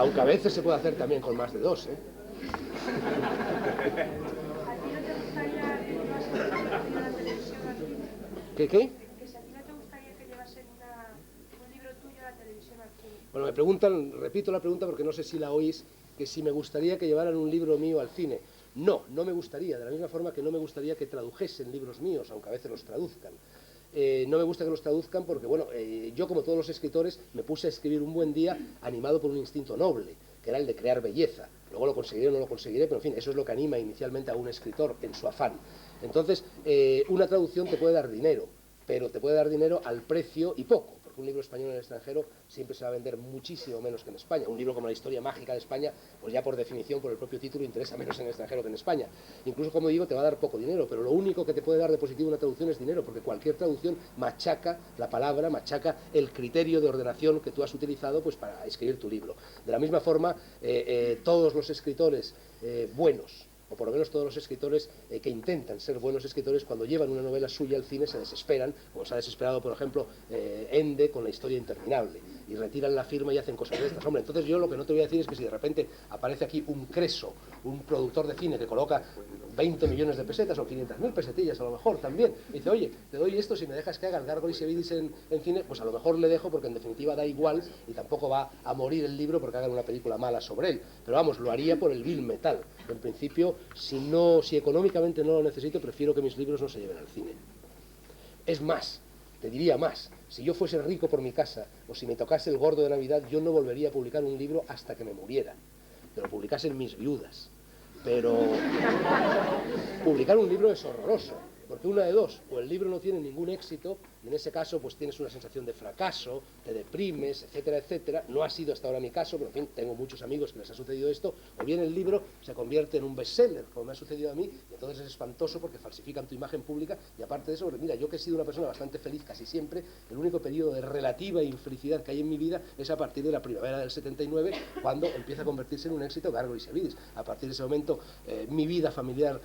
Aunque a veces se puede hacer también con más de dos, ¿eh? ¿A ti no te gustaría que llevasen la televisión al cine? ¿Qué, qué? Que si a ti no te gustaría que llevasen un libro tuyo a la televisión al cine. Bueno, me preguntan, repito la pregunta porque no sé si la oís, que si me gustaría que llevaran un libro mío al cine. No, no me gustaría, de la misma forma que no me gustaría que tradujesen libros míos, aunque a veces los traduzcan. No me gusta que los traduzcan porque, bueno, yo como todos los escritores me puse a escribir un buen día animado por un instinto noble, que era el de crear belleza. Luego lo conseguiré o no lo conseguiré, pero en fin, eso es lo que anima inicialmente a un escritor en su afán. Entonces, una traducción te puede dar dinero, pero te puede dar dinero al precio y poco, porque un libro español en el extranjero siempre se va a vender muchísimo menos que en España. Un libro como La historia mágica de España, pues ya por definición, por el propio título, interesa menos en el extranjero que en España. Incluso, como digo, te va a dar poco dinero, pero lo único que te puede dar de positivo una traducción es dinero, porque cualquier traducción machaca la palabra, machaca el criterio de ordenación que tú has utilizado pues para escribir tu libro. De la misma forma, todos los escritores buenos, o por lo menos todos los escritores que intentan ser buenos escritores, cuando llevan una novela suya al cine se desesperan, como se ha desesperado, por ejemplo, Ende con La historia interminable, y retiran la firma y hacen cosas de estas. Hombre, entonces yo lo que no te voy a decir es que si de repente aparece aquí un Creso, un productor de cine que coloca 20 millones de pesetas o 500.000 pesetillas a lo mejor también, y dice, oye, te doy esto si me dejas que haga el Gárgoles y Evidis en cine, pues a lo mejor le dejo porque en definitiva da igual y tampoco va a morir el libro porque hagan una película mala sobre él. Pero vamos, lo haría por el vil metal. En principio, si económicamente no lo necesito, prefiero que mis libros no se lleven al cine. Es más, te diría más, si yo fuese rico por mi casa o si me tocase el gordo de Navidad, yo no volvería a publicar un libro hasta que me muriera, que lo publicasen mis viudas. Pero publicar un libro es horroroso, porque una de dos, o el libro no tiene ningún éxito, y en ese caso pues tienes una sensación de fracaso, te deprimes, etcétera, etcétera. No ha sido hasta ahora mi caso, pero en fin, tengo muchos amigos que les ha sucedido esto, o bien el libro se convierte en un bestseller, como me ha sucedido a mí, y entonces es espantoso porque falsifican tu imagen pública, y aparte de eso, mira, yo que he sido una persona bastante feliz casi siempre, el único periodo de relativa infelicidad que hay en mi vida es a partir de la primavera del 79, cuando empieza a convertirse en un éxito Gárgoles y Evidis. A partir de ese momento mi vida familiar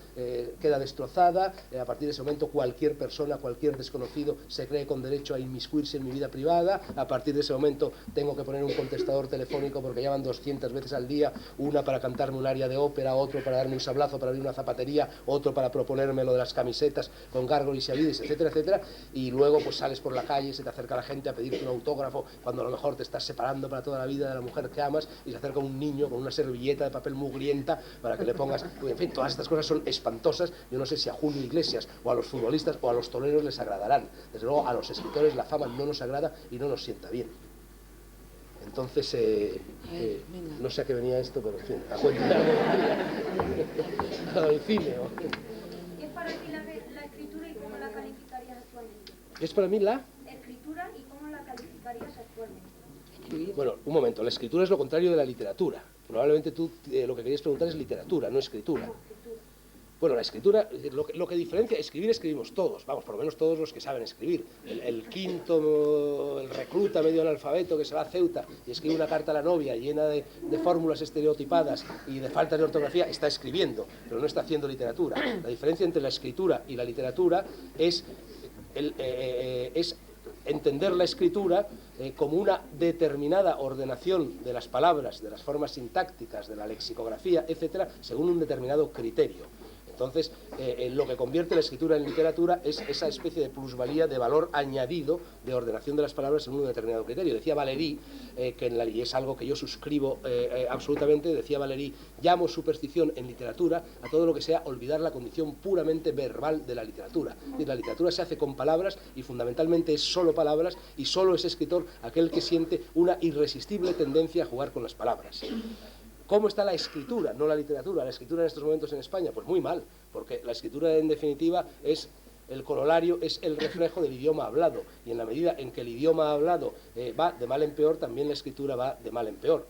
queda destrozada, a partir de ese momento cualquier persona, cualquier desconocido se cree con derecho a inmiscuirse en mi vida privada, a partir de ese momento tengo que poner un contestador telefónico porque llaman 200 veces al día, una para cantarme un aria de ópera, otro para darme un sablazo para abrir una zapatería, otro para proponerme lo de las camisetas con Gárgoles y Evidis, etcétera, etcétera, y luego pues sales por la calle, se te acerca la gente a pedirte un autógrafo cuando a lo mejor te estás separando para toda la vida de la mujer que amas y se acerca un niño con una servilleta de papel mugrienta para que le pongas, en fin, todas estas cosas son espantosas. Yo no sé si a Julio Iglesias o a los futbolistas o a los toreros les agradarán. Desde luego a los escritores la fama no nos agrada y no nos sienta bien. Entonces, no sé a qué venía esto, pero en fin, a cuenta del cine. ¿Qué es para ti la escritura y cómo la calificarías actualmente? ¿Es para mí la Escritura y cómo la calificarías actualmente. Bueno, un momento, la escritura es lo contrario de la literatura. Probablemente tú lo que querías preguntar es literatura, no escritura. Bueno, la escritura, lo que diferencia, escribimos todos, vamos, por lo menos todos los que saben escribir. El quinto, el recluta medio analfabeto que se va a Ceuta y escribe una carta a la novia llena de fórmulas estereotipadas y de faltas de ortografía, está escribiendo, pero no está haciendo literatura. La diferencia entre la escritura y la literatura es entender la escritura como una determinada ordenación de las palabras, de las formas sintácticas, de la lexicografía, etcétera, según un determinado criterio. Entonces, lo que convierte la escritura en literatura es esa especie de plusvalía, de valor añadido, de ordenación de las palabras según un determinado criterio. Decía Valéry, y es algo que yo suscribo absolutamente, decía Valéry, llamo superstición en literatura a todo lo que sea olvidar la condición puramente verbal de la literatura. Es decir, la literatura se hace con palabras y fundamentalmente es solo palabras y solo es escritor aquel que siente una irresistible tendencia a jugar con las palabras. ¿Cómo está la escritura, no la literatura? La escritura en estos momentos en España, pues muy mal, porque la escritura en definitiva es el corolario, es el reflejo del idioma hablado, y en la medida en que el idioma hablado va de mal en peor, también la escritura va de mal en peor.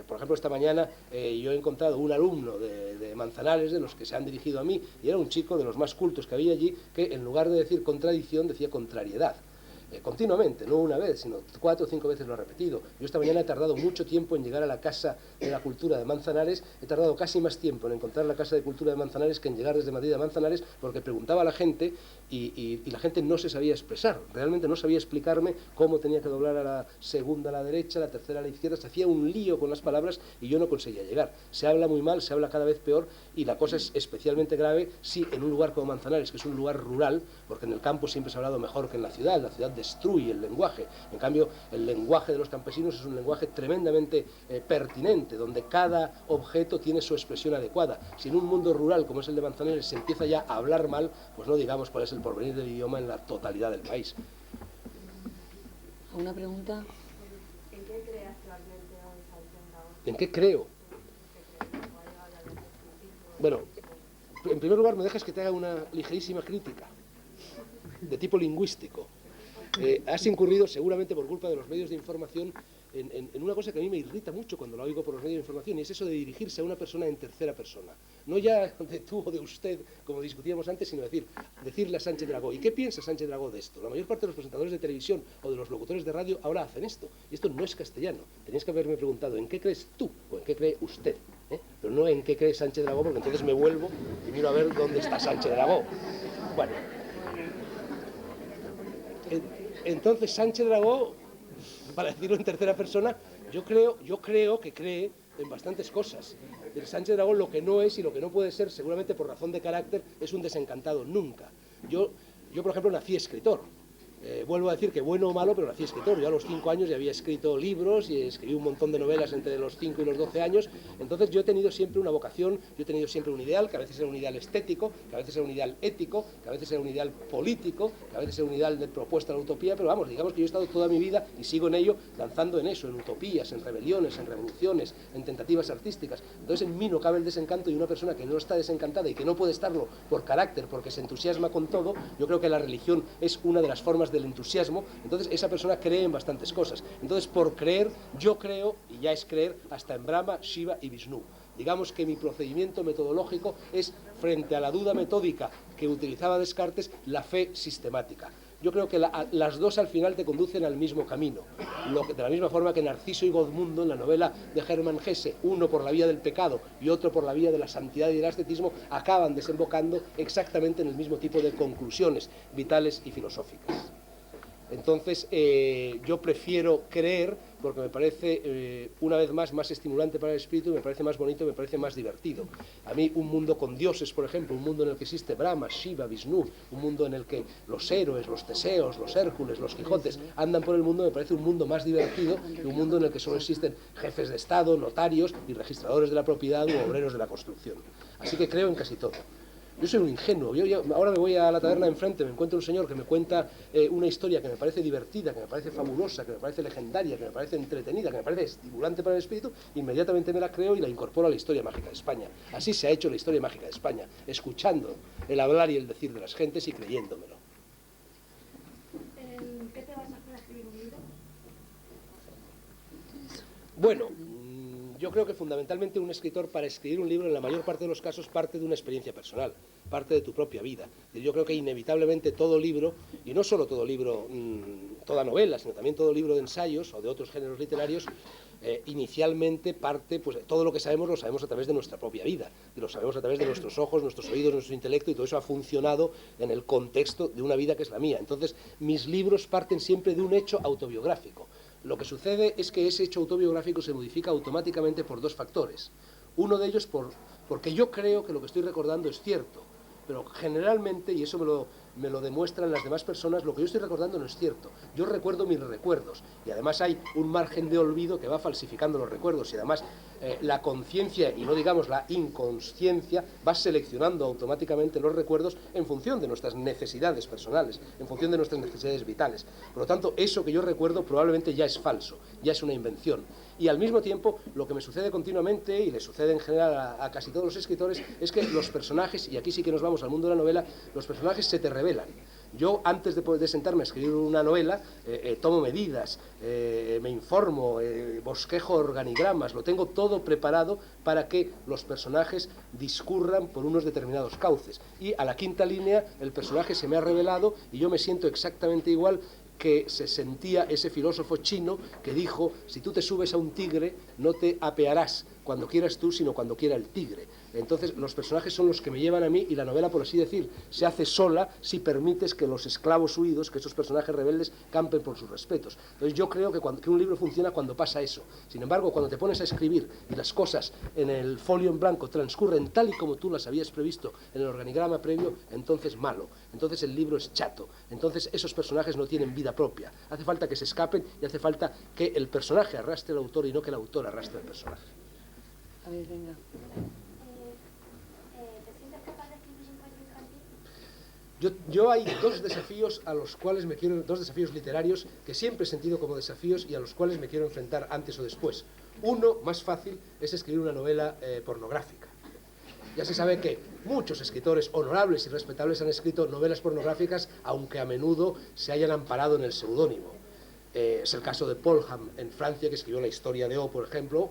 Por ejemplo, esta mañana yo he encontrado un alumno de Manzanares, de los que se han dirigido a mí, y era un chico de los más cultos que había allí, que en lugar de decir contradicción, decía contrariedad. continuamente, no una vez, sino 4 o 5 veces lo ha repetido. Yo esta mañana he tardado mucho tiempo en llegar a la Casa de la Cultura de Manzanares, he tardado casi más tiempo en encontrar la Casa de Cultura de Manzanares que en llegar desde Madrid a Manzanares, porque preguntaba a la gente y la gente no se sabía expresar, realmente no sabía explicarme cómo tenía que doblar a la segunda a la derecha, a la tercera a la izquierda, se hacía un lío con las palabras y yo no conseguía llegar. Se habla muy mal, se habla cada vez peor y la cosa es especialmente grave si en un lugar como Manzanares, que es un lugar rural, porque en el campo siempre se ha hablado mejor que en la ciudad destruye el lenguaje, en cambio el lenguaje de los campesinos es un lenguaje tremendamente pertinente, donde cada objeto tiene su expresión adecuada. Si en un mundo rural como es el de Manzanares se empieza ya a hablar mal, pues no digamos cuál es el porvenir del idioma en la totalidad del país. ¿Una pregunta? ¿En qué cree actualmente hoy Sánchez Dragó? ¿En qué creo? Bueno, en primer lugar me dejas que te haga una ligerísima crítica de tipo lingüístico. Has incurrido, seguramente por culpa de los medios de información, en una cosa que a mí me irrita mucho cuando la oigo por los medios de información, y es eso de dirigirse a una persona en tercera persona. No ya de tú o de usted, como discutíamos antes, sino decirle a Sánchez Dragó. ¿Y qué piensa Sánchez Dragó de esto? La mayor parte de los presentadores de televisión o de los locutores de radio ahora hacen esto, y esto no es castellano. Tenías que haberme preguntado, ¿en qué crees tú o en qué cree usted? Pero no en qué cree Sánchez Dragó, porque entonces me vuelvo y miro a ver dónde está Sánchez Dragó. Bueno. Entonces Sánchez Dragó, para decirlo en tercera persona, yo creo que cree en bastantes cosas. El Sánchez Dragó lo que no es y lo que no puede ser, seguramente por razón de carácter, es un desencantado nunca. Yo por ejemplo, nací escritor. Vuelvo a decir que bueno o malo, pero nací escritor. Yo a los 5 años ya había escrito libros y escribí un montón de novelas entre los 5 y los 12 años. Entonces yo he tenido siempre una vocación, yo he tenido siempre un ideal, que a veces era un ideal estético, que a veces era un ideal ético, que a veces era un ideal político, que a veces era un ideal de propuesta a la utopía, pero vamos, digamos que yo he estado toda mi vida y sigo en ello, lanzando en eso, en utopías, en rebeliones, en revoluciones, en tentativas artísticas. Entonces en mí no cabe el desencanto, y una persona que no está desencantada y que no puede estarlo por carácter, porque se entusiasma con todo, yo creo que la religión es una de las formas del entusiasmo. Entonces esa persona cree en bastantes cosas. Entonces por creer, yo creo, y ya es creer, hasta en Brahma, Shiva y Vishnu. Digamos que mi procedimiento metodológico es, frente a la duda metódica que utilizaba Descartes, la fe sistemática. Yo creo que las dos al final te conducen al mismo camino. De la misma forma que Narciso y Godmundo, en la novela de Hermann Hesse, uno por la vía del pecado y otro por la vía de la santidad y del ascetismo, acaban desembocando exactamente en el mismo tipo de conclusiones vitales y filosóficas. Entonces yo prefiero creer, porque me parece una vez más estimulante para el espíritu, me parece más bonito, me parece más divertido. A mí un mundo con dioses, por ejemplo, un mundo en el que existe Brahma, Shiva, Vishnu, un mundo en el que los héroes, los Teseos, los Hércules, los Quijotes andan por el mundo, me parece un mundo más divertido que un mundo en el que solo existen jefes de Estado, notarios y registradores de la propiedad u obreros de la construcción. Así que creo en casi todo. Yo soy un ingenuo. Ahora me voy a la taberna de enfrente, me encuentro un señor que me cuenta una historia que me parece divertida, que me parece fabulosa, que me parece legendaria, que me parece entretenida, que me parece estimulante para el espíritu, inmediatamente me la creo y la incorporo a la historia mágica de España. Así se ha hecho la historia mágica de España, escuchando el hablar y el decir de las gentes y creyéndomelo. ¿En qué te vas a hacer a escribir un libro? Bueno, yo creo que fundamentalmente un escritor, para escribir un libro, en la mayor parte de los casos parte de una experiencia personal, parte de tu propia vida. Yo creo que inevitablemente todo libro, y no solo todo libro, toda novela, sino también todo libro de ensayos o de otros géneros literarios, inicialmente parte, pues todo lo que sabemos lo sabemos a través de nuestra propia vida, y lo sabemos a través de nuestros ojos, nuestros oídos, nuestro intelecto, y todo eso ha funcionado en el contexto de una vida que es la mía. Entonces, mis libros parten siempre de un hecho autobiográfico. Lo que sucede es que ese hecho autobiográfico se modifica automáticamente por dos factores. Uno de ellos porque yo creo que lo que estoy recordando es cierto, pero generalmente, y eso me lo demuestran las demás personas, lo que yo estoy recordando no es cierto. Yo recuerdo mis recuerdos, y además hay un margen de olvido que va falsificando los recuerdos, y además la conciencia, y no digamos la inconsciencia, va seleccionando automáticamente los recuerdos en función de nuestras necesidades personales, en función de nuestras necesidades vitales. Por lo tanto, eso que yo recuerdo probablemente ya es falso, ya es una invención. Y al mismo tiempo, lo que me sucede continuamente, y le sucede en general a casi todos los escritores, es que los personajes, y aquí sí que nos vamos al mundo de la novela, los personajes se te revelan. Yo, antes de sentarme a escribir una novela, tomo medidas, me informo, bosquejo organigramas, lo tengo todo preparado para que los personajes discurran por unos determinados cauces. Y a la quinta línea, el personaje se me ha revelado y yo me siento exactamente igual que se sentía ese filósofo chino que dijo: si tú te subes a un tigre, no te apearás cuando quieras tú, sino cuando quiera el tigre. Entonces los personajes son los que me llevan a mí, y la novela, por así decir, se hace sola si permites que los esclavos huidos, que esos personajes rebeldes, campen por sus respetos. Entonces yo creo que un libro funciona cuando pasa eso. Sin embargo, cuando te pones a escribir y las cosas en el folio en blanco transcurren tal y como tú las habías previsto en el organigrama previo, entonces malo. Entonces el libro es chato. Entonces esos personajes no tienen vida propia. Hace falta que se escapen y hace falta que el personaje arrastre al autor y no que el autor arrastre al personaje. A ver, venga. ¿Te sientes capaz de escribir un cuento infantil? Yo hay dos desafíos dos desafíos literarios que siempre he sentido como desafíos y a los cuales me quiero enfrentar antes o después. Uno, más fácil, es escribir una novela pornográfica. Ya se sabe que muchos escritores honorables y respetables han escrito novelas pornográficas, aunque a menudo se hayan amparado en el seudónimo. Es el caso de Polham en Francia, que escribió La historia de O, por ejemplo,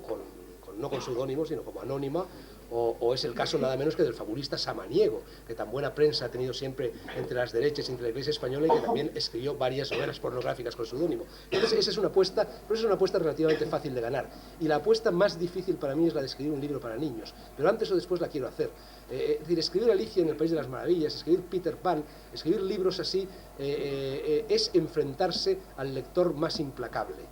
no con seudónimo, sino como anónima, o es el caso nada menos que del fabulista Samaniego, que tan buena prensa ha tenido siempre entre las derechas y entre la Iglesia española, y que también escribió varias novelas pornográficas con seudónimo. Entonces esa es una apuesta, pero es una apuesta relativamente fácil de ganar. Y la apuesta más difícil para mí es la de escribir un libro para niños, pero antes o después la quiero hacer. Es decir, escribir Alicia en el País de las Maravillas, escribir Peter Pan, escribir libros así, es enfrentarse al lector más implacable.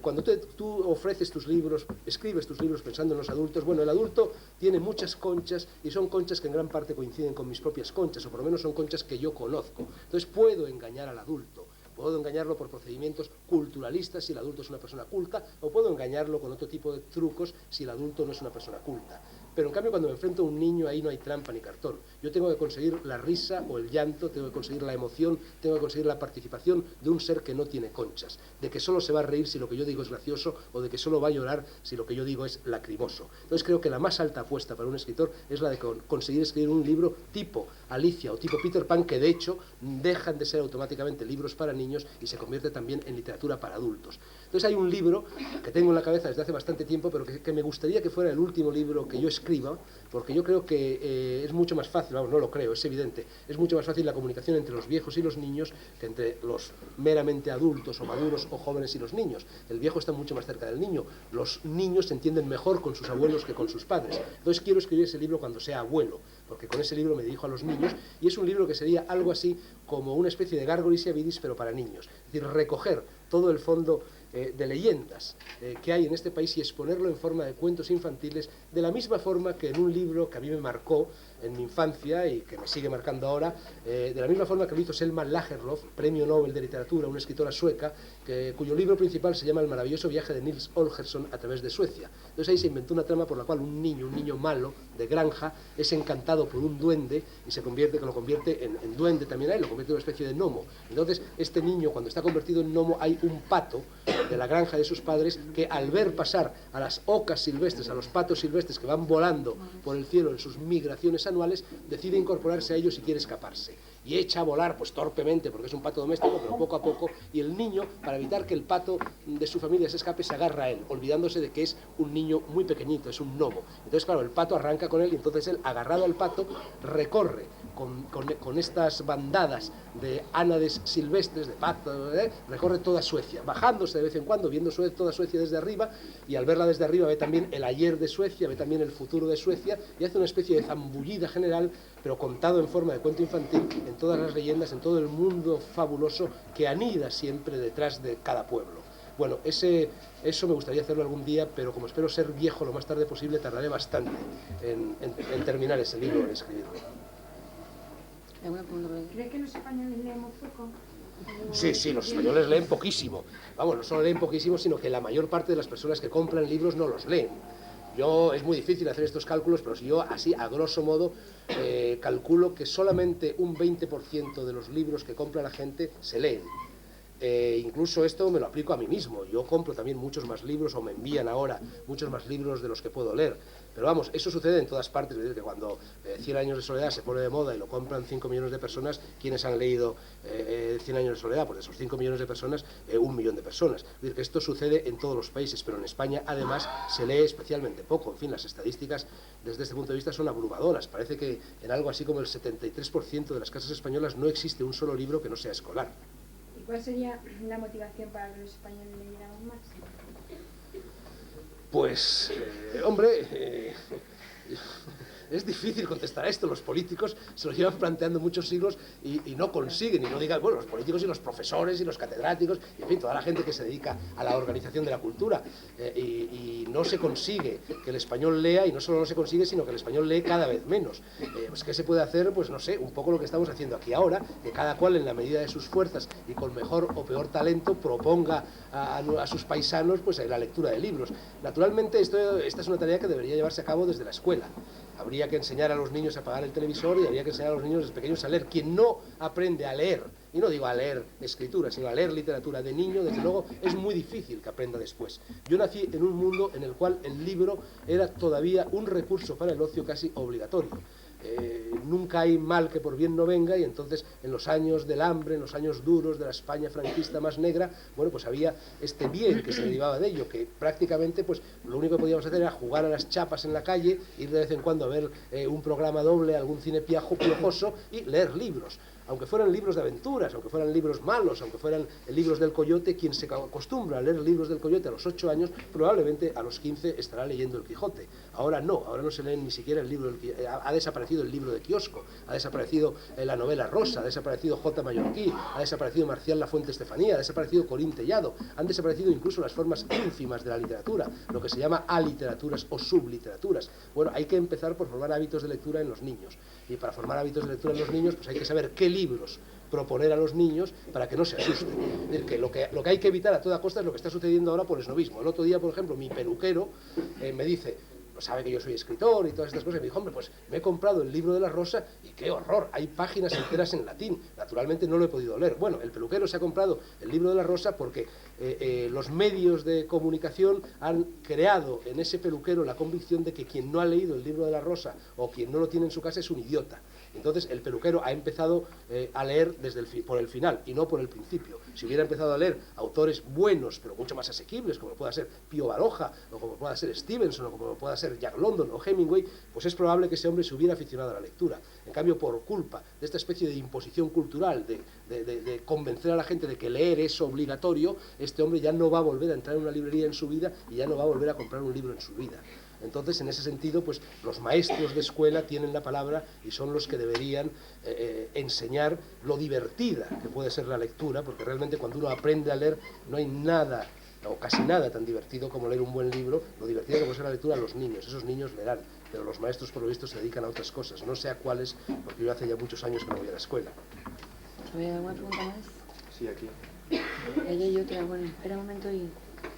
Cuando tú ofreces tus libros, escribes tus libros pensando en los adultos, bueno, el adulto tiene muchas conchas y son conchas que en gran parte coinciden con mis propias conchas, o por lo menos son conchas que yo conozco. Entonces puedo engañar al adulto. Puedo engañarlo por procedimientos culturalistas si el adulto es una persona culta, o puedo engañarlo con otro tipo de trucos si el adulto no es una persona culta. Pero en cambio, cuando me enfrento a un niño, ahí no hay trampa ni cartón. Yo tengo que conseguir la risa o el llanto, tengo que conseguir la emoción, tengo que conseguir la participación de un ser que no tiene conchas, de que solo se va a reír si lo que yo digo es gracioso, o de que solo va a llorar si lo que yo digo es lacrimoso. Entonces creo que la más alta apuesta para un escritor es la de conseguir escribir un libro tipo Alicia o tipo Peter Pan, que de hecho dejan de ser automáticamente libros para niños y se convierte también en literatura para adultos. Entonces hay un libro que tengo en la cabeza desde hace bastante tiempo, pero que me gustaría que fuera el último libro que yo escriba, porque yo creo que es mucho más fácil, vamos, no lo creo, es evidente, es mucho más fácil la comunicación entre los viejos y los niños que entre los meramente adultos o maduros o jóvenes y los niños. El viejo está mucho más cerca del niño, los niños se entienden mejor con sus abuelos que con sus padres. Entonces quiero escribir ese libro cuando sea abuelo, porque con ese libro me dirijo a los niños, y es un libro que sería algo así como una especie de Gárgolis y Avidis, pero para niños. Es decir, recoger todo el fondo de leyendas que hay en este país y exponerlo en forma de cuentos infantiles, de la misma forma que en un libro que a mí me marcó en mi infancia y que me sigue marcando ahora, de la misma forma que lo hizo Selma Lagerlöf, premio Nobel de literatura, una escritora sueca, cuyo libro principal se llama El maravilloso viaje de Nils Holgersson a través de Suecia. Entonces ahí se inventó una trama por la cual un niño malo, de granja, es encantado por un duende y que lo convierte en duende también a él, lo convierte en una especie de gnomo. Entonces este niño, cuando está convertido en gnomo, hay un pato de la granja de sus padres que, al ver pasar a las ocas silvestres, a los patos silvestres que van volando por el cielo en sus migraciones anuales, decide incorporarse a ellos y quiere escaparse. Y echa a volar, pues torpemente, porque es un pato doméstico, pero poco a poco, y el niño, para evitar que el pato de su familia se escape, se agarra a él, olvidándose de que es un niño muy pequeñito, es un gnomo. Entonces, claro, el pato arranca con él, y entonces él, agarrado al pato, recorre con estas bandadas de ánades silvestres, de patos, recorre toda Suecia, bajándose de vez en cuando, viendo toda Suecia desde arriba, y al verla desde arriba ve también el ayer de Suecia, ve también el futuro de Suecia, y hace una especie de zambullida general, pero contado en forma de cuento infantil, en todas las leyendas, en todo el mundo fabuloso que anida siempre detrás de cada pueblo. Bueno, eso me gustaría hacerlo algún día, pero como espero ser viejo lo más tarde posible, tardaré bastante en terminar ese libro, en escribirlo. ¿Cree que los españoles leemos poco? Sí, los españoles leen poquísimo. Vamos, no solo leen poquísimo, sino que la mayor parte de las personas que compran libros no los leen. Es muy difícil hacer estos cálculos, pero si yo así, a grosso modo, calculo que solamente un 20% de los libros que compra la gente se leen. Incluso esto me lo aplico a mí mismo. Yo compro también muchos más libros, o me envían ahora muchos más libros de los que puedo leer. Pero vamos, eso sucede en todas partes. Es decir, que cuando 100 años de soledad se pone de moda y lo compran 5 millones de personas, ¿quiénes han leído 100 años de soledad? Pues de esos 5 millones de personas, 1 millón de personas. Es decir, que esto sucede en todos los países, pero en España además se lee especialmente poco. En fin, las estadísticas desde este punto de vista son abrumadoras. Parece que en algo así como el 73% de las casas españolas no existe un solo libro que no sea escolar. ¿Y ¿Y cuál sería la motivación para que los españoles leyeran más? Pues, hombre, es difícil contestar a esto. Los políticos se lo llevan planteando muchos siglos y no consiguen, y no digan, bueno, los políticos y los profesores y los catedráticos, y en fin, toda la gente que se dedica a la organización de la cultura, y no se consigue que el español lea, y no solo no se consigue, sino que el español lee cada vez menos. Pues, ¿qué se puede hacer? Pues no sé, un poco lo que estamos haciendo aquí ahora, que cada cual en la medida de sus fuerzas y con mejor o peor talento proponga a sus paisanos pues la lectura de libros. Naturalmente esta es una tarea que debería llevarse a cabo desde la escuela. Habría que enseñar a los niños a apagar el televisor y habría que enseñar a los niños desde pequeños a leer. Quien no aprende a leer, y no digo a leer escritura, sino a leer literatura de niño, desde luego es muy difícil que aprenda después. Yo nací en un mundo en el cual el libro era todavía un recurso para el ocio casi obligatorio. Nunca hay mal que por bien no venga, y entonces en los años del hambre, en los años duros de la España franquista más negra, bueno, pues había este bien que se derivaba de ello, que prácticamente pues lo único que podíamos hacer era jugar a las chapas en la calle, ir de vez en cuando a ver un programa doble, algún cine piojoso y leer libros. Aunque fueran libros de aventuras, aunque fueran libros malos, aunque fueran libros del Coyote, quien se acostumbra a leer libros del Coyote a los 8 años, probablemente a los 15 estará leyendo el Quijote. Ahora no se lee ni siquiera el libro del Quijote. Ha desaparecido el libro de kiosco, ha desaparecido la novela rosa, ha desaparecido J. Mallorquí, ha desaparecido Marcial Lafuente Estefanía, ha desaparecido Corín Tellado, han desaparecido incluso las formas ínfimas de la literatura, lo que se llama aliteraturas o subliteraturas. Bueno, hay que empezar por formar hábitos de lectura en los niños. Y para formar hábitos de lectura en los niños, pues hay que saber qué libros proponer a los niños para que no se asusten. Es decir, que lo que hay que evitar a toda costa es lo que está sucediendo ahora por esnovismo. El otro día, por ejemplo, mi peluquero me dice, sabe que yo soy escritor y todas estas cosas, y me dijo, hombre, pues me he comprado el libro de la Rosa y qué horror, hay páginas enteras en latín. Naturalmente no lo he podido leer. Bueno, el peluquero se ha comprado el libro de la Rosa porque los medios de comunicación han creado en ese peluquero la convicción de que quien no ha leído el libro de la Rosa o quien no lo tiene en su casa es un idiota. Entonces el peluquero ha empezado a leer por el final y no por el principio. Si hubiera empezado a leer autores buenos, pero mucho más asequibles, como pueda ser Pío Baroja, o como pueda ser Stevenson, o como pueda ser Jack London o Hemingway, pues es probable que ese hombre se hubiera aficionado a la lectura. En cambio, por culpa de esta especie de imposición cultural, de convencer a la gente de que leer es obligatorio, este hombre ya no va a volver a entrar en una librería en su vida y ya no va a volver a comprar un libro en su vida. Entonces, en ese sentido, pues los maestros de escuela tienen la palabra y son los que deberían enseñar lo divertida que puede ser la lectura, porque realmente cuando uno aprende a leer no hay nada o casi nada tan divertido como leer un buen libro. Lo divertido que puede ser la lectura a los niños, esos niños leerán, pero los maestros por lo visto se dedican a otras cosas, no sé a cuáles, porque yo hace ya muchos años que no voy a la escuela. ¿Hay alguna pregunta más? Sí, aquí. Ella y otra, bueno, espera un momento y...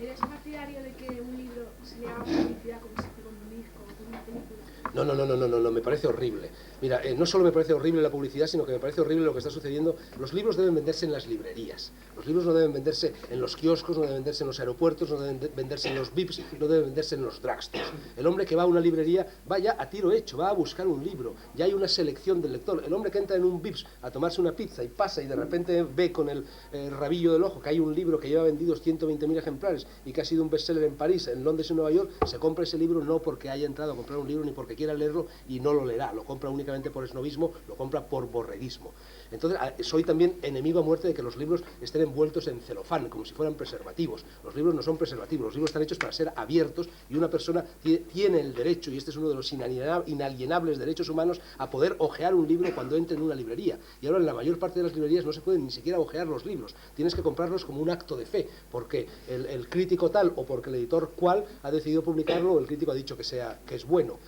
¿Eres partidario de que un libro se le haga publicidad como se hace con un disco o con una película? No, me parece horrible. Mira, no solo me parece horrible la publicidad, sino que me parece horrible lo que está sucediendo. Los libros deben venderse en las librerías. Los libros no deben venderse en los kioscos, no deben venderse en los aeropuertos, no deben venderse en los VIPs, no deben venderse en los drugstores. El hombre que va a una librería va ya a tiro hecho, va a buscar un libro. Ya hay una selección del lector. El hombre que entra en un VIPs a tomarse una pizza y pasa y de repente ve con el rabillo del ojo que hay un libro que lleva vendidos 120.000 ejemplares y que ha sido un bestseller en París, en Londres y en Nueva York, se compra ese libro no porque haya entrado a comprar un libro ni porque quiera leerlo y no lo leerá, lo compra únicamente por esnovismo, lo compra por borreguismo. Entonces, soy también enemigo a muerte de que los libros estén envueltos en celofán, como si fueran preservativos. Los libros no son preservativos, los libros están hechos para ser abiertos y una persona tiene el derecho, y este es uno de los inalienables derechos humanos, a poder hojear un libro cuando entre en una librería. Y ahora en la mayor parte de las librerías no se pueden ni siquiera hojear los libros, tienes que comprarlos como un acto de fe, porque el crítico tal o porque el editor cual ha decidido publicarlo o el crítico ha dicho que es bueno.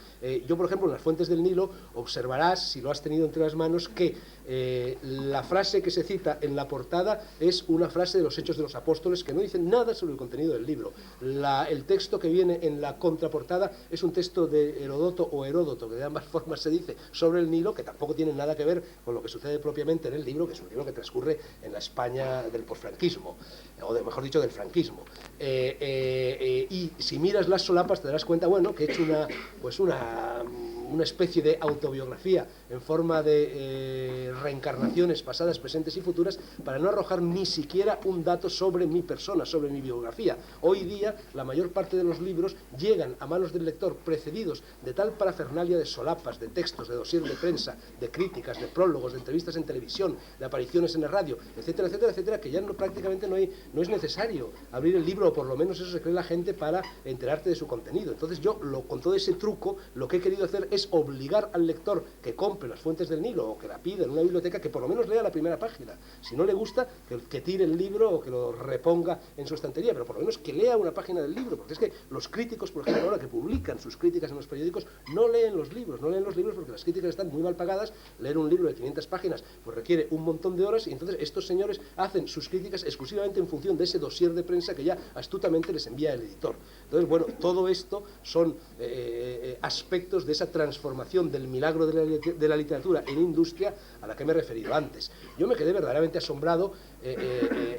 Yo, por ejemplo, en Las Fuentes del Nilo observarás, si lo has tenido entre las manos, que la frase que se cita en la portada es una frase de los Hechos de los Apóstoles que no dicen nada sobre el contenido del libro. El texto que viene en la contraportada es un texto de Heródoto o Heródoto, que de ambas formas se dice, sobre el Nilo, que tampoco tiene nada que ver con lo que sucede propiamente en el libro, que es un libro que transcurre en la España del posfranquismo, o mejor dicho, del franquismo. Y si miras las solapas te darás cuenta, bueno, que he hecho una especie de autobiografía en forma de reencarnaciones pasadas, presentes y futuras, para no arrojar ni siquiera un dato sobre mi persona, sobre mi biografía. Hoy día la mayor parte de los libros llegan a manos del lector precedidos de tal parafernalia de solapas, de textos, de dossier de prensa, de críticas, de prólogos, de entrevistas en televisión, de apariciones en el radio, etcétera, etcétera, etcétera, que ya prácticamente no es necesario abrir el libro, o por lo menos eso se cree la gente, para enterarte de su contenido. Entonces yo, con todo ese truco, lo que he querido hacer es obligar al lector que compre Las Fuentes del Nilo o que la pida en una biblioteca, que por lo menos lea la primera página. Si no le gusta, que tire el libro o que lo reponga en su estantería, pero por lo menos que lea una página del libro, porque es que los críticos, por ejemplo, ahora que publican sus críticas en los periódicos, no leen los libros porque las críticas están muy mal pagadas. Leer un libro de 500 páginas pues requiere un montón de horas, y entonces estos señores hacen sus críticas exclusivamente en función de ese dossier de prensa que ya astutamente les envía el editor. Entonces, bueno, todo esto son aspectos de esa transformación del milagro de la literatura en industria a la que me he referido antes. Yo me quedé verdaderamente asombrado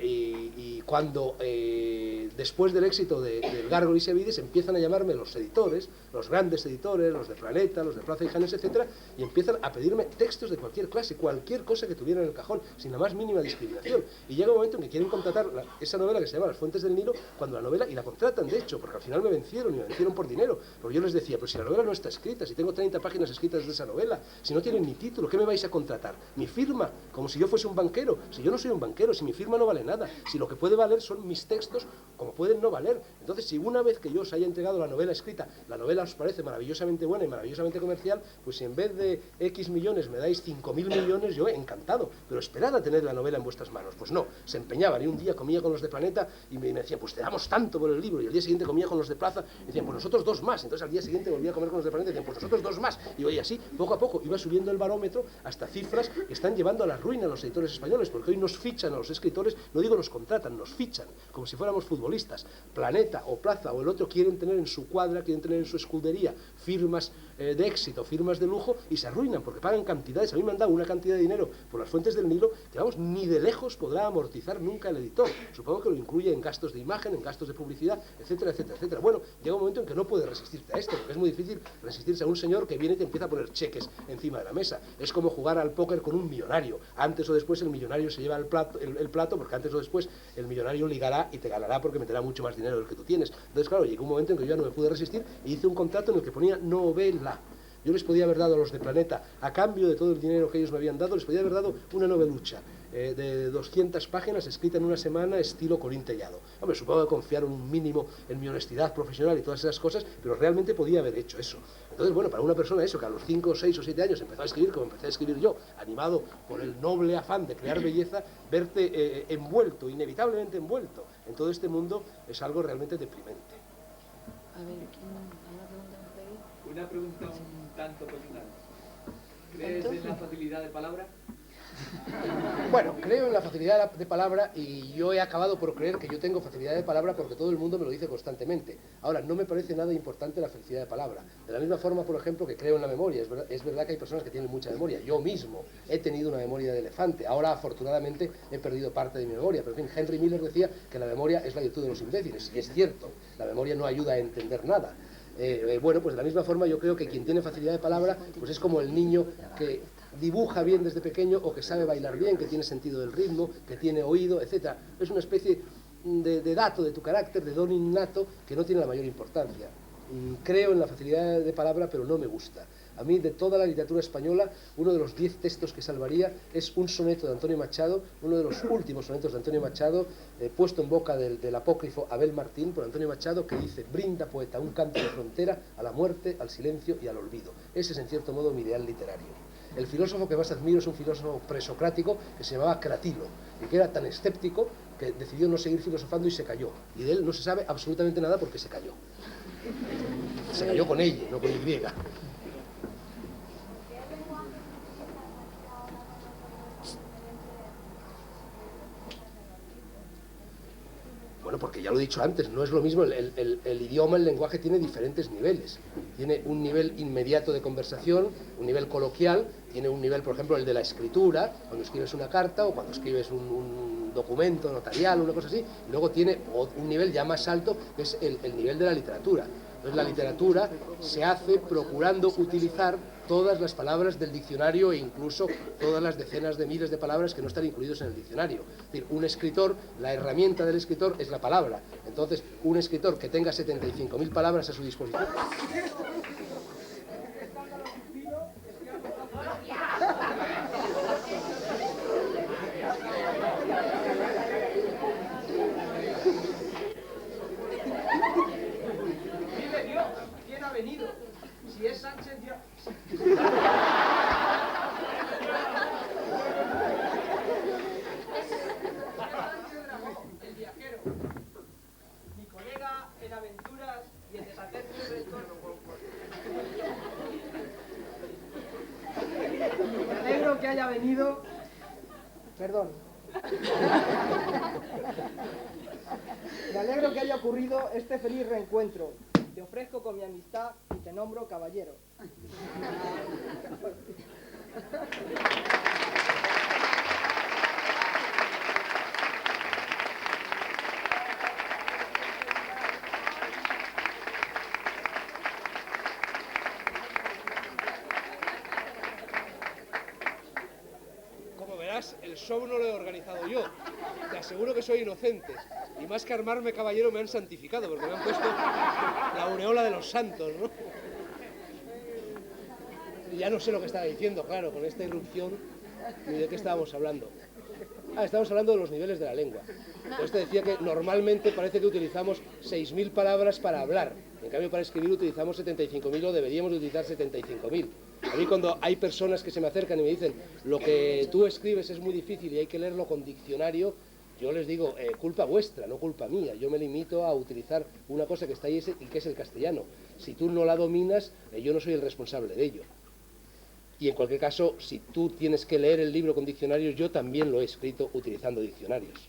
y cuando después del éxito del Gárgolas y Savides empiezan a llamarme los editores, los grandes editores, los de Planeta, los de Plaza y Janes, etcétera, y empiezan a pedirme textos de cualquier clase, cualquier cosa que tuviera en el cajón, sin la más mínima discriminación. Y llega un momento en que quieren contratar esa novela que se llama Las Fuentes del Nilo, cuando la novela, y la contratan de hecho, porque al final me vencieron, y me vencieron por dinero, porque yo les decía, pues si la novela no está escrita, si tengo 30 páginas escritas de esa novela, si no tienen ni título, ¿qué me vais a contratar? ¿Mi firma? Como si yo fuese un banquero. Si yo no soy un banquero, si mi firma no vale nada, si lo que puede valer son mis textos, como pueden no valer. Entonces, si una vez que yo os haya entregado la novela escrita, la novela os parece maravillosamente buena y maravillosamente comercial, pues si en vez de X millones me dais 5.000 millones, yo encantado, pero esperad a tener la novela en vuestras manos. Pues no, se empeñaban, y un día comía con los de Planeta y me decían, pues te damos tanto por el libro, y al día siguiente comía con los de Plaza y decían, pues nosotros 2 más, entonces al día siguiente volvía a comer con los de Planeta y decían, pues nosotros 2 más, y oye, así, poco a poco, iba subiendo el barómetro hasta cifras que están llevando a la ruina a los editores españoles, porque hoy nos fichan a los escritores, no digo nos contratan, nos fichan, como si fuéramos futbolistas. Planeta o Plaza o el otro quieren tener en su cuadra, quieren tener en su escudería firmas de éxito, firmas de lujo, y se arruinan porque pagan cantidades. A mí me han dado una cantidad de dinero por Las Fuentes del Nilo que, vamos, ni de lejos podrá amortizar nunca el editor. Supongo que lo incluye en gastos de imagen, en gastos de publicidad, etcétera, etcétera, etcétera. Bueno, llega un momento en que no puedes resistirte a esto, porque es muy difícil resistirse a un señor que viene y te empieza a poner cheques encima de la mesa. Es como jugar al póker con un millonario. Antes o después el millonario se lleva el plato, porque antes o después el millonario ligará y te ganará porque meterá mucho más dinero del que tú tienes. Entonces, claro, llegó un momento en que yo ya no me pude resistir y hice un contrato en el que ponía novela. Yo les podía haber dado a los de Planeta, a cambio de todo el dinero que ellos me habían dado, les podía haber dado una novelucha de 200 páginas escrita en una semana, estilo Corín Tellado. Hombre, supongo que confiaron un mínimo en mi honestidad profesional y todas esas cosas, pero realmente podía haber hecho eso. Entonces, bueno, para una persona eso, que a los 5, 6 o 7 años empezó a escribir como empecé a escribir yo, animado por el noble afán de crear belleza, verte envuelto, inevitablemente envuelto en todo este mundo, es algo realmente deprimente. A ver, ¿quién? ¿Alguna pregunta más ahí? Una pregunta un tanto personal. ¿Crees en la facilidad de palabra? Bueno, creo en la facilidad de palabra, y yo he acabado por creer que yo tengo facilidad de palabra porque todo el mundo me lo dice constantemente. Ahora, no me parece nada importante la facilidad de palabra. De la misma forma, por ejemplo, que creo en la memoria. Es verdad que hay personas que tienen mucha memoria. Yo mismo he tenido una memoria de elefante. Ahora, afortunadamente, he perdido parte de mi memoria. Pero, en fin, Henry Miller decía que la memoria es la virtud de los imbéciles. Y es cierto, la memoria no ayuda a entender nada. Bueno, pues de la misma forma yo creo que quien tiene facilidad de palabra pues es como el niño que dibuja bien desde pequeño, o que sabe bailar bien, que tiene sentido del ritmo, que tiene oído, etc. Es una especie de dato de tu carácter, de don innato, que no tiene la mayor importancia. Creo en la facilidad de palabra, pero no me gusta. A mí, de toda la literatura española, uno de los 10 textos que salvaría es un soneto de Antonio Machado, uno de los últimos sonetos de Antonio Machado, puesto en boca del apócrifo Abel Martín por Antonio Machado, que dice: brinda, poeta, un canto de frontera a la muerte, al silencio y al olvido. Ese es, en cierto modo, mi ideal literario. El filósofo que más admiro es un filósofo presocrático que se llamaba Cratilo, y que era tan escéptico que decidió no seguir filosofando y se cayó. Y de él no se sabe absolutamente nada porque se cayó. Se cayó con ella, no con Y. Bueno, porque ya lo he dicho antes, no es lo mismo, el idioma, el lenguaje tiene diferentes niveles. Tiene un nivel inmediato de conversación, un nivel coloquial, tiene un nivel, por ejemplo, el de la escritura, cuando escribes una carta o cuando escribes un documento notarial, una cosa así, y luego tiene un nivel ya más alto, que es el nivel de la literatura. Entonces la literatura se hace procurando utilizar todas las palabras del diccionario e incluso todas las decenas de miles de palabras que no están incluidos en el diccionario. Es decir, un escritor, la herramienta del escritor es la palabra. Entonces, un escritor que tenga 75.000 palabras a su disposición... Vive Dios, ¿quién ha venido? Si es Sánchez, Dios. El viajero, mi colega en aventuras y en desatentos del entorno. Me alegro que haya venido. Perdón. Me alegro que haya ocurrido este feliz reencuentro. Te ofrezco con mi amistad y te nombro caballero. Como verás, el show no lo he organizado yo. Te aseguro que soy inocente. Y más que armarme caballero me han santificado, porque me han puesto la aureola de los santos, ¿no? Y ya no sé lo que estaba diciendo, claro, con esta irrupción, ni de qué estábamos hablando. Estábamos hablando de los niveles de la lengua. Entonces te decía que normalmente parece que utilizamos 6.000 palabras para hablar. En cambio, para escribir utilizamos 75.000 o deberíamos de utilizar 75.000. A mí cuando hay personas que se me acercan y me dicen lo que tú escribes es muy difícil y hay que leerlo con diccionario, yo les digo, culpa vuestra, no culpa mía. Yo me limito a utilizar una cosa que está ahí y que es el castellano. Si tú no la dominas, yo no soy el responsable de ello. Y en cualquier caso, si tú tienes que leer el libro con diccionarios, yo también lo he escrito utilizando diccionarios.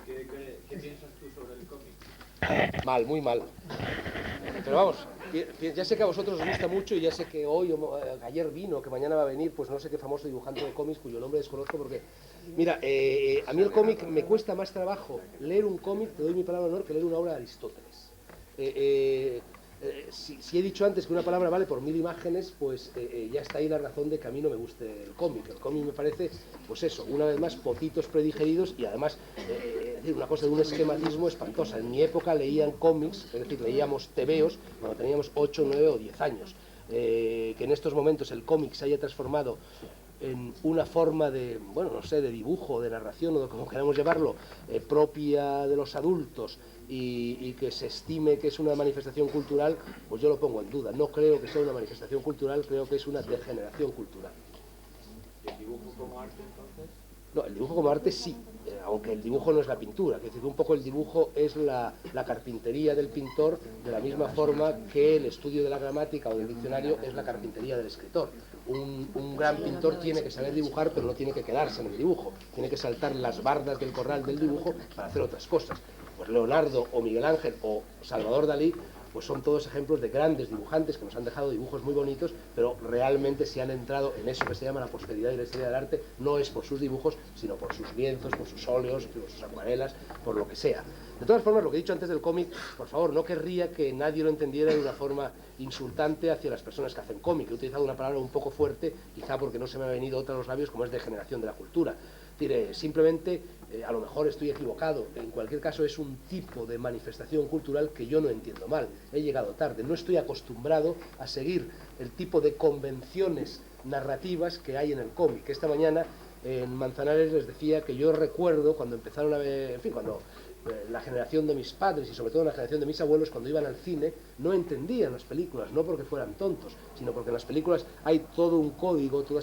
¿Qué piensas tú sobre el cómic? Mal, muy mal. Pero vamos, ya sé que a vosotros os gusta mucho y ya sé que hoy, ayer vino, que mañana va a venir, pues no sé qué famoso dibujante de cómics cuyo nombre desconozco porque... Mira, a mí el cómic me cuesta más trabajo leer un cómic, te doy mi palabra de honor, que leer una obra de Aristóteles. Si he dicho antes que una palabra vale por 1.000 imágenes, pues ya está ahí la razón de que a mí no me guste el cómic. El cómic me parece, pues eso, una vez más, potitos predigeridos y además una cosa de un esquematismo espantosa. En mi época leían cómics, es decir, leíamos tebeos cuando teníamos 8, 9 o 10 años. Que en estos momentos el cómic se haya transformado en una forma de, bueno, no sé, de dibujo, de narración o de como queramos llamarlo, propia de los adultos y que se estime que es una manifestación cultural, pues yo lo pongo en duda. No creo que sea una manifestación cultural, creo que es una degeneración cultural. ¿Y el dibujo como arte entonces? No, el dibujo como arte sí, aunque el dibujo no es la pintura, es decir, un poco el dibujo es la carpintería del pintor de la misma forma que el estudio de la gramática o del diccionario es la carpintería del escritor. Un gran pintor tiene que saber dibujar, pero no tiene que quedarse en el dibujo, tiene que saltar las bardas del corral del dibujo para hacer otras cosas. Pues Leonardo o Miguel Ángel o Salvador Dalí pues son todos ejemplos de grandes dibujantes que nos han dejado dibujos muy bonitos, pero realmente si han entrado en eso que se llama la posteridad y la historia del arte, no es por sus dibujos, sino por sus lienzos, por sus óleos, por sus acuarelas, por lo que sea. De todas formas, lo que he dicho antes del cómic, por favor, no querría que nadie lo entendiera de una forma insultante hacia las personas que hacen cómic. He utilizado una palabra un poco fuerte, quizá porque no se me ha venido otra a los labios, como es degeneración de la cultura. Simplemente, a lo mejor estoy equivocado, en cualquier caso es un tipo de manifestación cultural que yo no entiendo mal, he llegado tarde, no estoy acostumbrado a seguir el tipo de convenciones narrativas que hay en el cómic. Esta mañana en Manzanares les decía que yo recuerdo cuando empezaron a ver, en fin, cuando la generación de mis padres y sobre todo la generación de mis abuelos cuando iban al cine no entendían las películas, no porque fueran tontos, sino porque en las películas hay todo un código, toda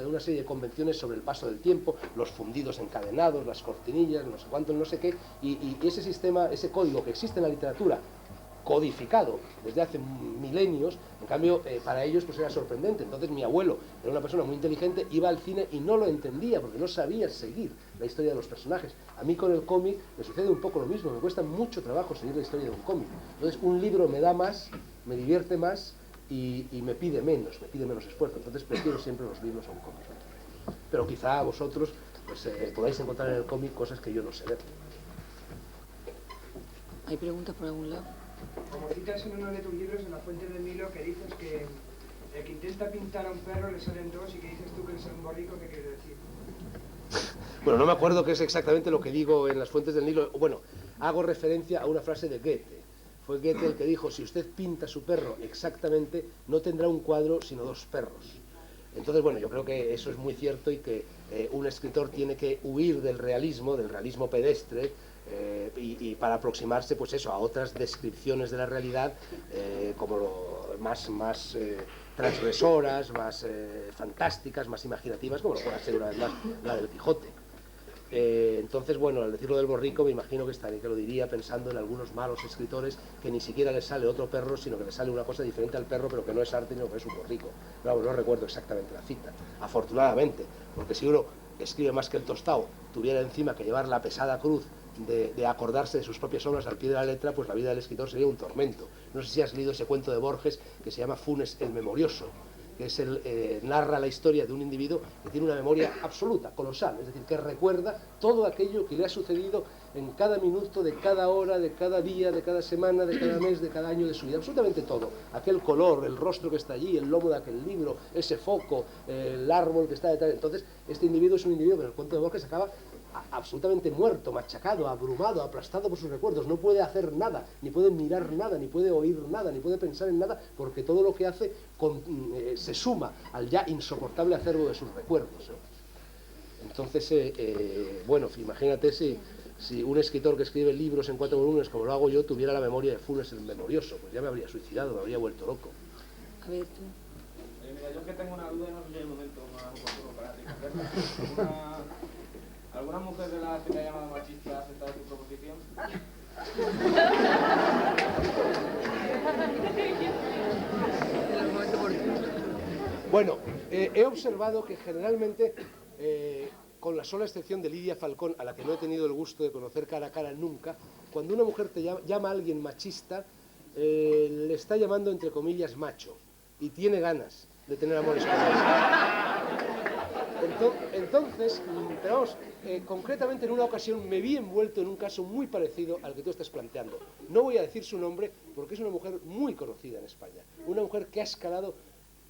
una serie de convenciones sobre el paso del tiempo, los fundidos encadenados, las cortinillas, no sé cuánto, no sé qué, y ese sistema, ese código que existe en la literatura, codificado desde hace milenios, en cambio para ellos pues era sorprendente. Entonces mi abuelo era una persona muy inteligente, iba al cine y no lo entendía porque no sabía seguir la historia de los personajes. A mí con el cómic me sucede un poco lo mismo, me cuesta mucho trabajo seguir la historia de un cómic. Entonces un libro me da más, me divierte más y me pide menos esfuerzo. Entonces prefiero siempre los libros a un cómic. Pero quizá vosotros pues, podáis encontrar en el cómic cosas que yo no sé ver. ¿Hay preguntas por algún lado? Como citas en uno de tus libros, en La Fuente del Nilo, que dices que el que intenta pintar a un perro le salen dos, y que dices tú que eres un borrico, ¿qué quieres decir? Bueno, no me acuerdo qué es exactamente lo que digo en Las Fuentes del Nilo. Bueno, hago referencia a una frase de Goethe. Fue Goethe el que dijo: si usted pinta a su perro exactamente, no tendrá un cuadro sino dos perros. Entonces, bueno, yo creo que eso es muy cierto y que un escritor tiene que huir del realismo pedestre, y para aproximarse, pues eso, a otras descripciones de la realidad, más transgresoras, más fantásticas, más imaginativas, como lo puede ser una vez más la del Quijote. Entonces, bueno, al decirlo del borrico, me imagino que lo diría pensando en algunos malos escritores que ni siquiera les sale otro perro, sino que les sale una cosa diferente al perro, pero que no es arte, sino que es un borrico. Pero no recuerdo exactamente la cita, afortunadamente, porque si uno escribe más que el tostado, tuviera encima que llevar la pesada cruz de acordarse de sus propias obras al pie de la letra, pues la vida del escritor sería un tormento. No sé si has leído ese cuento de Borges que se llama Funes el Memorioso, que narra la historia de un individuo que tiene una memoria absoluta, colosal, es decir, que recuerda todo aquello que le ha sucedido en cada minuto, de cada hora, de cada día, de cada semana, de cada mes, de cada año de su vida, absolutamente todo. Aquel color, el rostro que está allí, el lomo de aquel libro, ese foco, el árbol que está detrás. Entonces, este individuo es un individuo que en el cuento de Borges acaba absolutamente muerto, machacado, abrumado, aplastado por sus recuerdos. No puede hacer nada, ni puede mirar nada, ni puede oír nada, ni puede pensar en nada, porque todo lo que hace se suma al ya insoportable acervo de sus recuerdos, ¿no? Entonces, bueno, imagínate si un escritor que escribe libros en 4 volúmenes, como lo hago yo, tuviera la memoria de Funes el Memorioso, pues ya me habría suicidado, me habría vuelto loco. A ver, tú. Mira, yo que tengo una duda, no sé si hay un momento más oportuno para ti. ¿Alguna mujer de las que te ha llamado machista ha aceptado tu proposición? Bueno, he observado que generalmente, con la sola excepción de Lidia Falcón, a la que no he tenido el gusto de conocer cara a cara nunca, cuando una mujer te llama a alguien machista, le está llamando entre comillas macho, y tiene ganas de tener amores con él. Entonces, pero vamos, concretamente en una ocasión me vi envuelto en un caso muy parecido al que tú estás planteando. No voy a decir su nombre porque es una mujer muy conocida en España, una mujer que ha escalado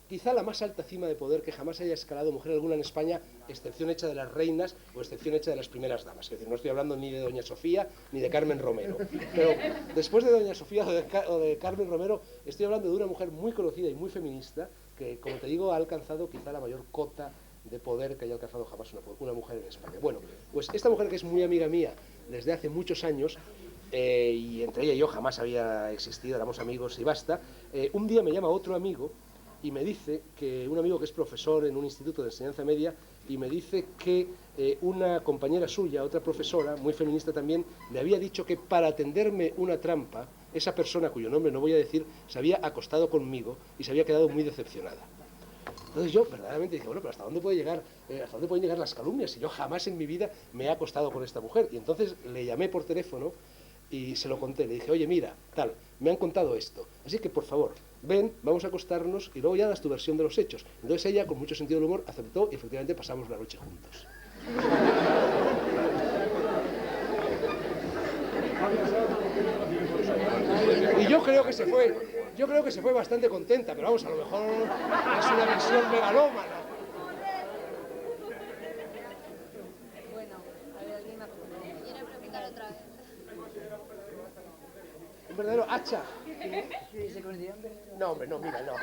quizá la más alta cima de poder que jamás haya escalado mujer alguna en España, excepción hecha de las reinas o excepción hecha de las primeras damas. Es decir, no estoy hablando ni de Doña Sofía ni de Carmen Romero. Pero después de Doña Sofía o de Carmen Romero, estoy hablando de una mujer muy conocida y muy feminista que, como te digo, ha alcanzado quizá la mayor cota de poder que haya alcanzado jamás una mujer en España. Bueno, pues esta mujer, que es muy amiga mía desde hace muchos años, y entre ella y yo jamás había existido, éramos amigos y basta, un día me llama otro amigo y me dice que, un amigo que es profesor en un instituto de enseñanza media, y me dice que una compañera suya, otra profesora, muy feminista también, le había dicho que para tenderme una trampa, esa persona, cuyo nombre no voy a decir, se había acostado conmigo y se había quedado muy decepcionada. Entonces yo verdaderamente dije, bueno, pero ¿hasta dónde pueden llegar las calumnias? Si yo jamás en mi vida me he acostado con esta mujer. Y entonces le llamé por teléfono y se lo conté. Le dije, oye, mira, tal, me han contado esto. Así que, por favor, ven, vamos a acostarnos y luego ya das tu versión de los hechos. Entonces ella, con mucho sentido del humor, aceptó y efectivamente pasamos la noche juntos. Y yo creo que se fue bastante contenta, pero vamos, a lo mejor es una visión megalómana. Bueno, a ver, alguien más. Quiero preguntar otra vez. Un verdadero hacha. ¿Se conocían? No, hombre, no, mira, no.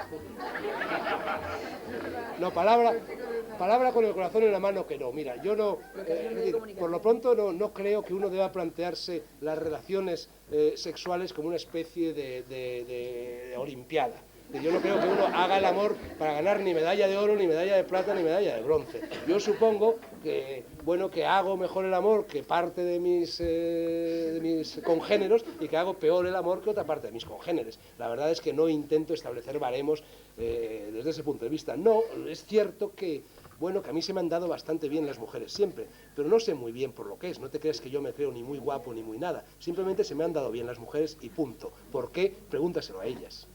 No, palabra con el corazón en la mano que no. Mira, yo no, es decir, por lo pronto no creo que uno deba plantearse las relaciones sexuales como una especie de olimpiada. Yo no creo que uno haga el amor para ganar ni medalla de oro, ni medalla de plata, ni medalla de bronce. Yo supongo que, bueno, que hago mejor el amor que parte de mis congéneros y que hago peor el amor que otra parte de mis congéneres. La verdad es que no intento establecer baremos desde ese punto de vista. No, es cierto que, bueno, que a mí se me han dado bastante bien las mujeres siempre, pero no sé muy bien por lo que es. No te creas que yo me creo ni muy guapo ni muy nada. Simplemente se me han dado bien las mujeres y punto. ¿Por qué? Pregúntaselo a ellas.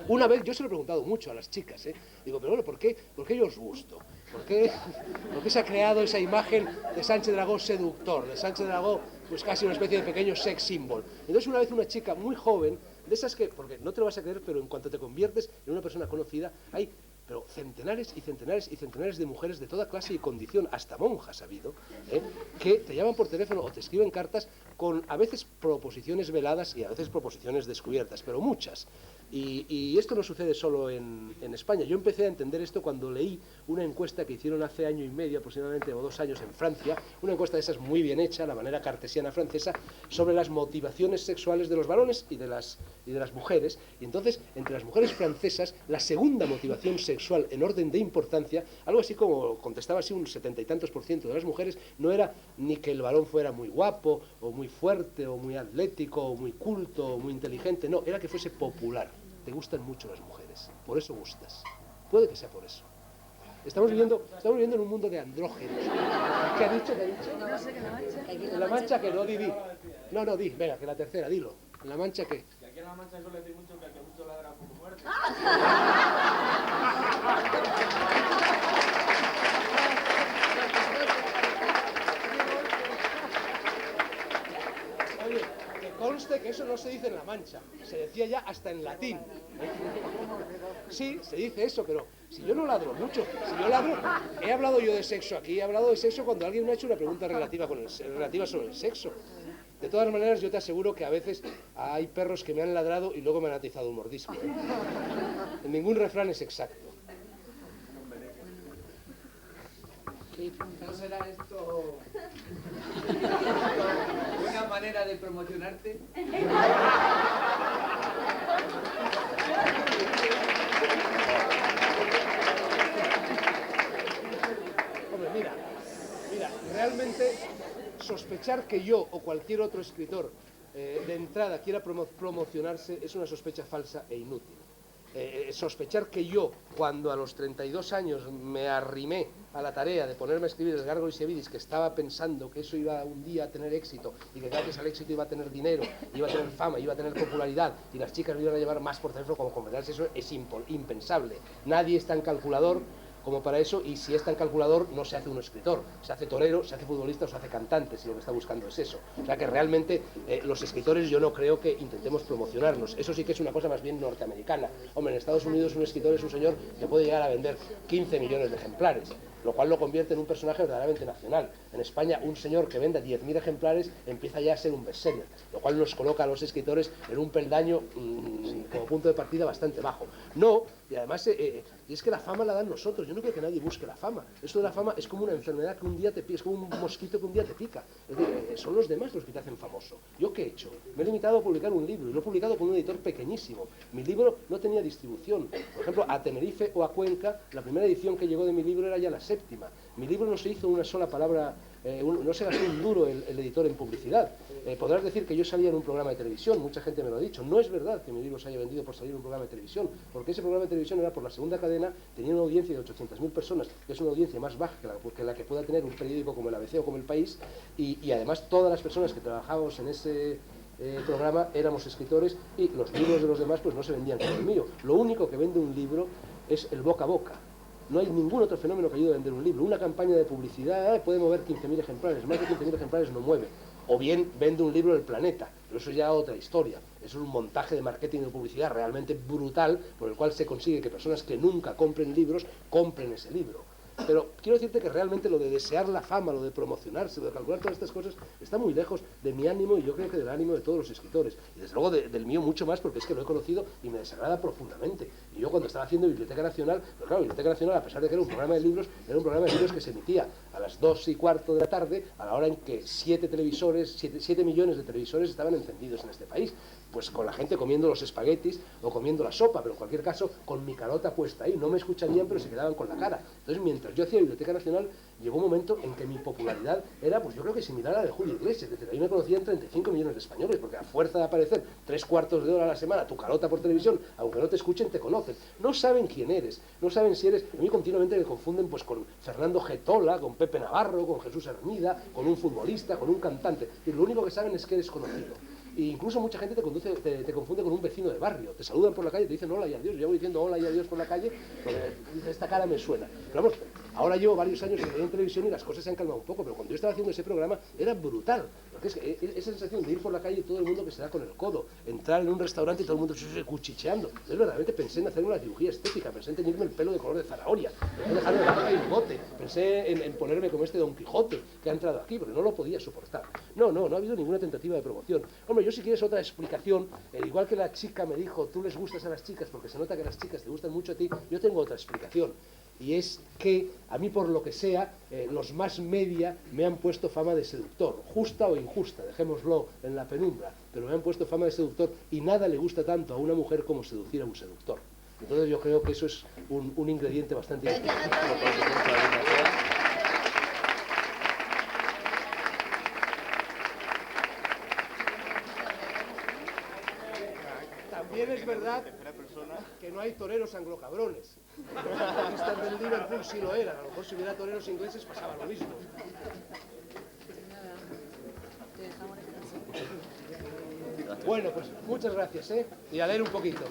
Una vez, yo se lo he preguntado mucho a las chicas, digo, pero bueno, ¿por qué yo os gusto? ¿Por qué se ha creado esa imagen de Sánchez Dragó seductor, de Sánchez Dragó pues casi una especie de pequeño sex symbol. Entonces una vez una chica muy joven, de esas que, porque no te lo vas a creer, pero en cuanto te conviertes en una persona conocida, hay pero centenares y centenares y centenares de mujeres de toda clase y condición, hasta monjas ha habido, que te llaman por teléfono o te escriben cartas con a veces proposiciones veladas y a veces proposiciones descubiertas, pero muchas. Y esto no sucede solo en España. Yo empecé a entender esto cuando leí una encuesta que hicieron hace año y medio aproximadamente, o 2 años en Francia, una encuesta de esas muy bien hecha, a la manera cartesiana francesa, sobre las motivaciones sexuales de los varones y de las mujeres. Y entonces, entre las mujeres francesas, la segunda motivación sexual en orden de importancia, algo así como contestaba así un 70 y tantos % de las mujeres, no era ni que el varón fuera muy guapo, o muy fuerte, o muy atlético, o muy culto, o muy inteligente, no, era que fuese popular. Te gustan mucho las mujeres, por eso gustas. Puede que sea por eso. Estamos viviendo en un mundo de andrógenos. ¿Qué ha dicho? ¿Qué ha dicho? No sé, que La Mancha. En La Mancha que no, di. No, di, venga, que la tercera, dilo. En La Mancha que... Que aquí en La Mancha suele decir mucho que el que mucho ladra poco muerde. Oye, que conste que eso no se dice en La Mancha, se decía ya hasta en latín. Sí, se dice eso, pero si yo no ladro mucho, si yo ladro, he hablado yo de sexo aquí, he hablado de sexo cuando alguien me ha hecho una pregunta relativa sobre el sexo. De todas maneras, yo te aseguro que a veces hay perros que me han ladrado y luego me han atizado un mordisco. Ningún refrán es exacto. ¿No será esto una manera de promocionarte? Hombre, mira, realmente sospechar que yo o cualquier otro escritor de entrada quiera promocionarse es una sospecha falsa e inútil. Sospechar que yo, cuando a los 32 años me arrimé a la tarea de ponerme a escribir el Gárgoles y Evidis, que estaba pensando que eso iba un día a tener éxito y que gracias al éxito iba a tener dinero, iba a tener fama, iba a tener popularidad y las chicas me iban a llevar más por teléfono como convencerse, eso es impensable. Nadie es tan calculador como para eso, y si es tan calculador no se hace un escritor, se hace torero, se hace futbolista o se hace cantante, si lo que está buscando es eso. O sea que realmente los escritores yo no creo que intentemos promocionarnos, eso sí que es una cosa más bien norteamericana. Hombre, en Estados Unidos un escritor es un señor que puede llegar a vender 15 millones de ejemplares, lo cual lo convierte en un personaje verdaderamente nacional. En España un señor que venda 10.000 ejemplares empieza ya a ser un bestseller, lo cual nos coloca a los escritores en un peldaño como punto de partida bastante bajo. No, y además y es que la fama la dan nosotros, yo no creo que nadie busque la fama. Esto de la fama es como una enfermedad que un día te pica, es como un mosquito que un día te pica. Es decir, son los demás los que te hacen famoso. ¿Yo qué he hecho? Me he limitado a publicar un libro y lo he publicado con un editor pequeñísimo. Mi libro no tenía distribución. Por ejemplo, a Tenerife o a Cuenca, la primera edición que llegó de mi libro era ya la 7ª. Mi libro no se hizo una sola palabra, no se gastó un duro el editor en publicidad. Podrás decir que yo salía en un programa de televisión, mucha gente me lo ha dicho. No es verdad que mi libro se haya vendido por salir en un programa de televisión, porque ese programa de televisión era por la segunda cadena, tenía una audiencia de 800.000 personas, que es una audiencia más baja que la que pueda tener un periódico como el ABC o como El País, y además todas las personas que trabajábamos en ese programa éramos escritores y los libros de los demás pues no se vendían como el mío. Lo único que vende un libro es el boca a boca. No hay ningún otro fenómeno que ayude a vender un libro. Una campaña de publicidad puede mover 15.000 ejemplares, más de 15.000 ejemplares no mueve. O bien vende un libro del Planeta, pero eso es ya otra historia. Eso es un montaje de marketing y de publicidad realmente brutal, por el cual se consigue que personas que nunca compren libros, compren ese libro. Pero quiero decirte que realmente lo de desear la fama, lo de promocionarse, lo de calcular todas estas cosas, está muy lejos de mi ánimo y yo creo que del ánimo de todos los escritores. Y desde luego del mío mucho más, porque es que lo he conocido y me desagrada profundamente. Y yo cuando estaba haciendo Biblioteca Nacional, pero claro, Biblioteca Nacional, a pesar de que era un programa de libros, era un programa de libros que se emitía a las 2:15 de la tarde, a la hora en que 7 millones de televisores estaban encendidos en este país. Pues con la gente comiendo los espaguetis o comiendo la sopa, pero en cualquier caso con mi carota puesta ahí. No me escucharían, pero se quedaban con la cara. Entonces, mientras yo hacía Biblioteca Nacional, llegó un momento en que mi popularidad era, pues yo creo que similar a la de Julio Iglesias. Desde ahí me conocían 35 millones de españoles, porque a fuerza de aparecer 3/4 de hora a la semana tu carota por televisión, aunque no te escuchen, te conocen. No saben quién eres, no saben si eres... A mí continuamente me confunden pues con Fernando Getola, con Pepe Navarro, con Jesús Hermida, con un futbolista, con un cantante. Y lo único que saben es que eres conocido. E incluso mucha gente te confunde con un vecino de barrio. Te saludan por la calle, te dicen hola y adiós. Yo voy diciendo hola y adiós por la calle, porque esta cara me suena. Pero vamos, Ahora llevo varios años en televisión y las cosas se han calmado un poco, pero cuando yo estaba haciendo ese programa era brutal. Porque es que esa sensación de ir por la calle y todo el mundo que se da con el codo, entrar en un restaurante y todo el mundo cuchicheando. Yo verdaderamente pensé en hacer una cirugía estética, pensé en teñirme el pelo de color de zanahoria, pensé en dejarme la barba y bigote, pensé en ponerme como este Don Quijote que ha entrado aquí, pero no lo podía soportar. No ha habido ninguna tentativa de promoción. Hombre, yo si quieres otra explicación, igual que la chica me dijo, tú les gustas a las chicas porque se nota que las chicas te gustan mucho a ti, yo tengo otra explicación. Y es que a mí, por lo que sea, los más media me han puesto fama de seductor, justa o injusta, dejémoslo en la penumbra, pero me han puesto fama de seductor y nada le gusta tanto a una mujer como seducir a un seductor. Entonces yo creo que eso es un ingrediente bastante importante. También es verdad que no hay toreros anglocabrones. Los futbolistas del Liverpool sí lo eran. A lo mejor si hubiera toreros ingleses pasaba lo mismo. Bueno, pues muchas gracias, ¿eh? Y a leer un poquito.